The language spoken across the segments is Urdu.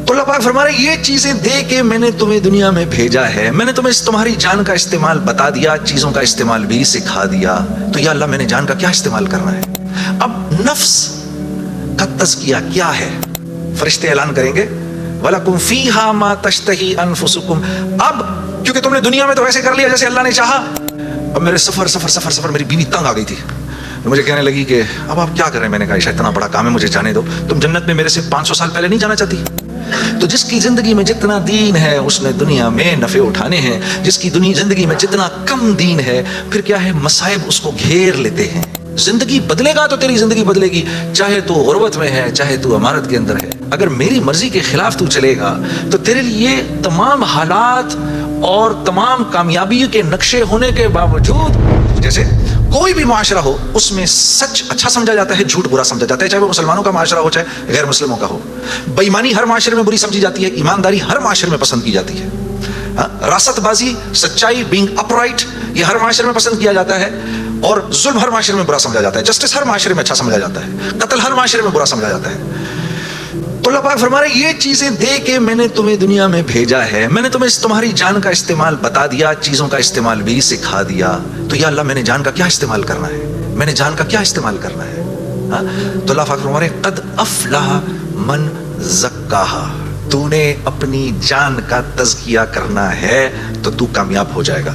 تو اللہ پاک فرما رہے ہیں یہ چیزیں دے کے میں نے تمہیں دنیا میں بھیجا ہے، میں نے تمہیں تمہاری جان کا استعمال بتا دیا، چیزوں کا استعمال بھی سکھا دیا، تو یا اللہ میں نے جان کا کیا استعمال کرنا ہے؟ اب نفس کا تزکیہ کیا ہے؟ فرشتے اعلان کریں گے وَلَكُمْ فِيهَا مَا تَشْتَهِي أَنفُسُكُمْ۔ اب کیونکہ تم نے دنیا میں تو ایسے کر لیا جیسے اللہ نے چاہا، اب میرے سفر میری بیوی تنگ آ گئی تھی، مجھے کہنے لگی کہ اب آپ کیا کر رہے ہیں؟ میں نے کہا عائشہ اتنا بڑا کام ہے، مجھے جانے دو، تم جنت میں میرے سے 500 سال پہلے نہیں جانا چاہتی؟ تو جس کی زندگی میں جتنا دین ہے اس نے دنیا میں نفع اٹھانے ہیں، جس کی زندگی میں جتنا کم دین ہے پھر کیا ہے، مصائب اس کو گھیر لیتے ہیں۔ زندگی بدلے گا تو تیری زندگی بدلے گی، چاہے تو غربت میں ہے چاہے تو امارت کے اندر ہے، اگر میری مرضی کے خلاف تو چلے گا تو تیرے لیے تمام حالات اور تمام کامیابی کے نقشے ہونے کے باوجود، جیسے کوئی بھی معاشرہ ہو اس میں سچ اچھا سمجھا جاتا ہے، جھوٹ برا سمجھا جاتا ہے، چاہے وہ مسلمانوں کا معاشرہ ہو چاہے غیر مسلموں کا ہو، بے ایمانی ہر معاشرے میں بری سمجھی جاتی ہے، ایمانداری ہر معاشرے میں پسند کی جاتی ہے، راست بازی، سچائی، بینگ اپ رائٹ، یہ ہر معاشرے میں پسند کیا جاتا ہے، اور ظلم ہر معاشرے میں برا سمجھا جاتا ہے، جسٹس ہر معاشرے میں اچھا سمجھا جاتا ہے، قتل ہر معاشرے میں برا سمجھا جاتا ہے۔ تو اللہ پاک فرما رہے ہیں یہ چیزیں دے کے میں نے تمہیں دنیا میں بھیجا ہے، میں نے تمہیں تمہاری جان کا استعمال بتا دیا، چیزوں کا استعمال بھی سکھا دیا، تو یا اللہ میں نے جان کا کیا استعمال کرنا ہے؟ میں نے جان کا کیا استعمال کرنا ہے؟ تو اللہ پاک فرما رہے ہیں قد افلح من زکاہا، تو نے اپنی جان کا تزکیہ کرنا ہے تو تو کامیاب ہو جائے گا،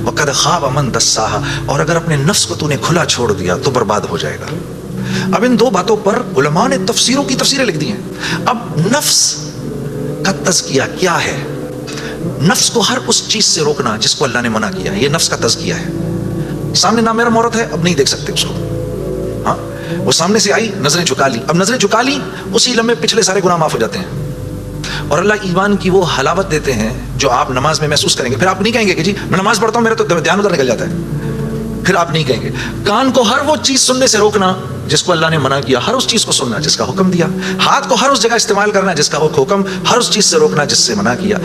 وقد خاب من دساہا، اور اگر اپنے نفس کو تو نے کھلا چھوڑ دیا تو برباد ہو جائے گا۔ اب ان دو باتوں پر علماء نے تفسیروں کی تفسیریں لکھ دی ہیں۔ اب نفس کا تزکیہ کیا ہے؟ نفس کو ہر اس چیز سے روکنا جس کو اللہ نے منع کیا ہے، یہ نفس کا تزکیہ ہے۔ سامنے نامحرم عورت ہے، اب نہیں دیکھ سکتے اس کو، ہاں وہ سامنے سے آئی، نظریں جھکا لی، اب نظریں جھکا لی اسی لمحے پچھلے سارے گناہ معاف ہو جاتے ہیں، اور اللہ ایمان کی وہ حلاوت دیتے ہیں جو آپ نماز میں محسوس کریں گے۔ پھر آپ نہیں کہیں گے کہ جی میں نماز پڑھتا ہوں میرا تو دھیان ادھر نکل جاتا ہے، پھر آپ نہیں کہیں گے۔ کان کو ہر وہ چیز سننے سے روکنا جس کو اللہ نے منع کیا، ہر اس چیز کو سننا جس کا حکم دیا۔ ہاتھ کو ہر اس جگہ استعمال کرنا جس کا حکم، ہر اس چیز سے روکنا جس سے منع کیا۔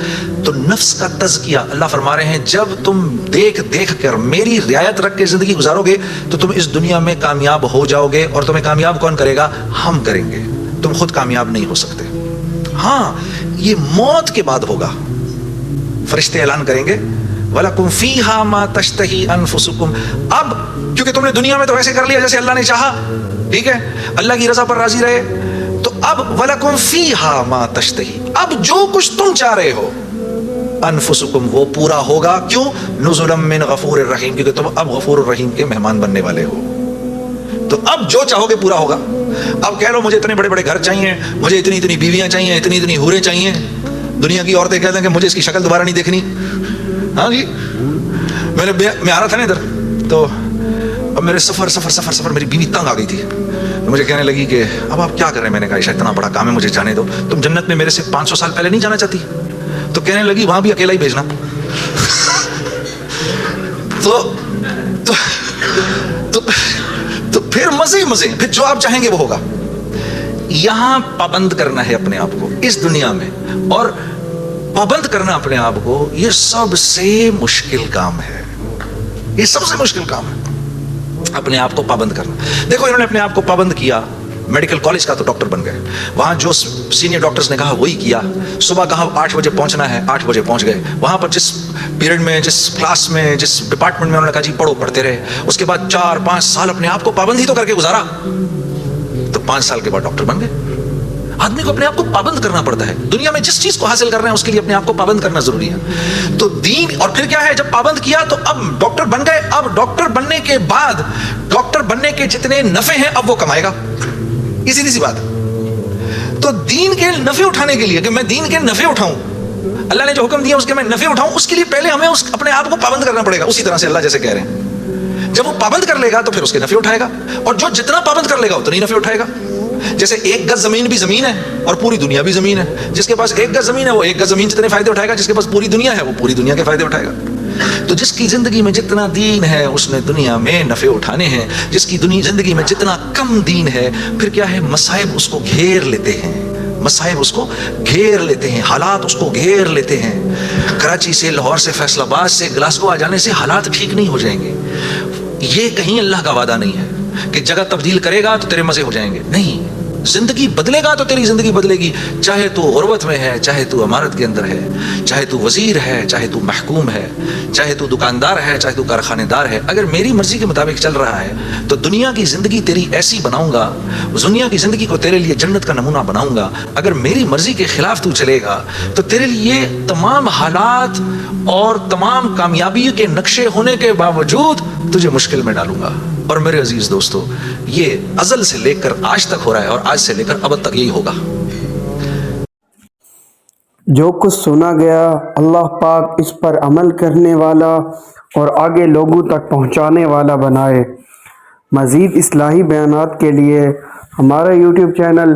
تو نفس کا تزکیہ اللہ فرما رہے ہیں جب تم دیکھ کر میری رعایت رکھ کے زندگی گزارو گے تو تم اس دنیا میں کامیاب ہو جاؤ گے، اور تمہیں کامیاب کون کرے گا؟ ہم کریں گے، تم خود کامیاب نہیں ہو سکتے۔ ہاں یہ موت کے بعد ہوگا، فرشتے اعلان کریں گے وَلَكُمْ فِيهَا مَا تَشْتَهِي أَنفُسُكُمْ۔ اب کیونکہ تم نے دنیا میں تو ایسے کر لیا جیسے اللہ نے چاہا، ٹھیک ہے، اللہ کی رضا پر راضی رہے، تو اب وَلَكُمْ فِيهَا مَا تَشْتَهِي، اب جو کچھ تم چاہ رہے ہو انفسکم وہ پورا ہوگا۔ کیوں؟ نزلا من غفور الرحیم، کیونکہ تم اب غفور الرحیم کے مہمان بننے والے ہو، تو اب جو چاہو گے پورا ہوگا۔ اب کہہ لو مجھے اتنے بڑے بڑے گھر چاہیے، مجھے اتنی بیویاں چاہیے، اتنی حوریں چاہیے، دنیا کی عورتیں کہتے ہیں کہ مجھے اس کی شکل دوبارہ نہیں دیکھنی۔ ہاں جی میں آ رہا تھا نا ادھر، تو اب میرے سفر میری بیوی تنگ آ گئی تھی، مجھے کہنے لگی کہ اب آپ کیا کر رہے ہیں؟ میں نے کہا عائشہ اتنا بڑا کام ہے، مجھے جانے دو، تم جنت میں میرے سے 500 سال پہلے نہیں جانا چاہتی؟ تو کہنے لگی وہاں بھی اکیلا ہی بھیجنا۔ تو پھر مزے پھر جو آپ چاہیں گے وہ ہوگا۔ یہاں پابند کرنا ہے اپنے آپ کو اس دنیا میں، اور پابند کرنا اپنے آپ کو یہ سب سے مشکل کام ہے، یہ سب سے مشکل کام ہے، اپنے آپ کو پابند کرنا۔ دیکھو انہوں نے اپنے آپ کو پابند کیا، میڈیکل کالج کا تو ڈاکٹر بن گئے، وہاں جو سینئر ڈاکٹرز نے کہا وہی کیا، صبح کہا 8 بجے پہنچنا ہے 8 بجے پہنچ گئے، وہاں پر جس پیریڈ میں جس کلاس میں جس ڈپارٹمنٹ میں انہوں نے کہا جی پڑھو، پڑھتے رہے، اس کے بعد 4-5 سال اپنے آپ کو پابند ہی تو کر کے گزارا، تو 5 سال کے بعد ڈاکٹر بن گئے۔ آدمی کو اپنے آپ کو پابند کرنا پڑتا ہے، دنیا میں جس چیز کو حاصل کر رہے ہیں اس کے لیے اپنے آپ کو پابند کرنا ضروری ہے۔ تو دین، اور پھر کیا ہے، جب پابند کیا تو اب ڈاکٹر بن گئے، اب ڈاکٹر بننے کے بعد ڈاکٹر بننے کے جتنے نفع ہیں اب وہ کمائے گا، اسی سی بات۔ تو دین کے نفع اٹھانے کے لیے کہ میں دین کے نفع اٹھاؤں، اللہ نے جو حکم دیا اس کے میں نفع اٹھاؤں، اس کے لیے پہلے ہمیں اپنے آپ کو پابند کرنا پڑے گا، اسی طرح سے اللہ جیسے کہہ رہے ہیں جب وہ پابند کر لے گا تو پھر اس کے نفع اٹھائے گا، اور جو جتنا پابند کر لے گا اتنا ہی نفع اٹھائے گا۔ جیسے 1 گز زمین بھی زمین ہے اور پوری دنیا بھی زمین ہے، جس کے پاس 1 گز زمین ہے وہ 1 گز زمین جتنے فائدے اٹھائے گا، جس کے پاس پوری دنیا ہے وہ پوری دنیا کے فائدے اٹھائے گا۔ تو جس کی زندگی میں جتنا دین ہے اس نے دنیا میں نفع اٹھانے ہیں، جس کی زندگی میں جتنا کم دین ہے پھر کیا ہے، مصائب اس کو گھیر لیتے ہیں، مصائب اس کو گھیر لیتے ہیں، حالات اس کو گھیر لیتے ہیں۔ کراچی سے، لاہور سے، فیصل آباد سے گلاسگو آ جانے سے حالات ٹھیک نہیں ہو جائیں گے، یہ کہیں اللہ کا وعدہ نہیں ہے کہ جگہ تبدیل کرے گا تو تیرے مزے ہو جائیں گے، نہیں، زندگی بدلے گا تو تیری زندگی بدلے گی، چاہے تو غربت میں ہے، چاہے تو امارت کے اندر ہے، چاہے تو وزیر ہے، چاہے تو محکوم ہے، چاہے تو دکاندار ہے، چاہے تو کارخانے دار ہے، اگر میری مرضی کے مطابق چل رہا ہے تو دنیا کی زندگی تیری ایسی بناؤں گا، دنیا کی زندگی کو تیرے لیے جنت کا نمونہ بناؤں گا۔ اگر میری مرضی کے خلاف تو چلے گا تو تیرے لیے تمام حالات اور تمام کامیابی کے نقشے ہونے کے باوجود تجھے مشکل میں ڈالوں گا۔ اور میرے عزیز دوستو، یہ ازل سے لے کر آج تک ہو رہا ہے اور آج سے لے کر ابد تک یہی ہوگا۔ جو کچھ سنا گیا اللہ پاک اس پر عمل کرنے والا اور آگے لوگوں تک پہنچانے والا بنائے۔ مزید اصلاحی بیانات کے لیے ہمارا یوٹیوب چینل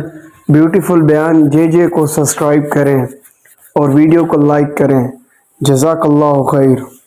بیوٹیفل بیان JJ کو سبسکرائب کریں اور ویڈیو کو لائک کریں۔ جزاک اللہ خیر۔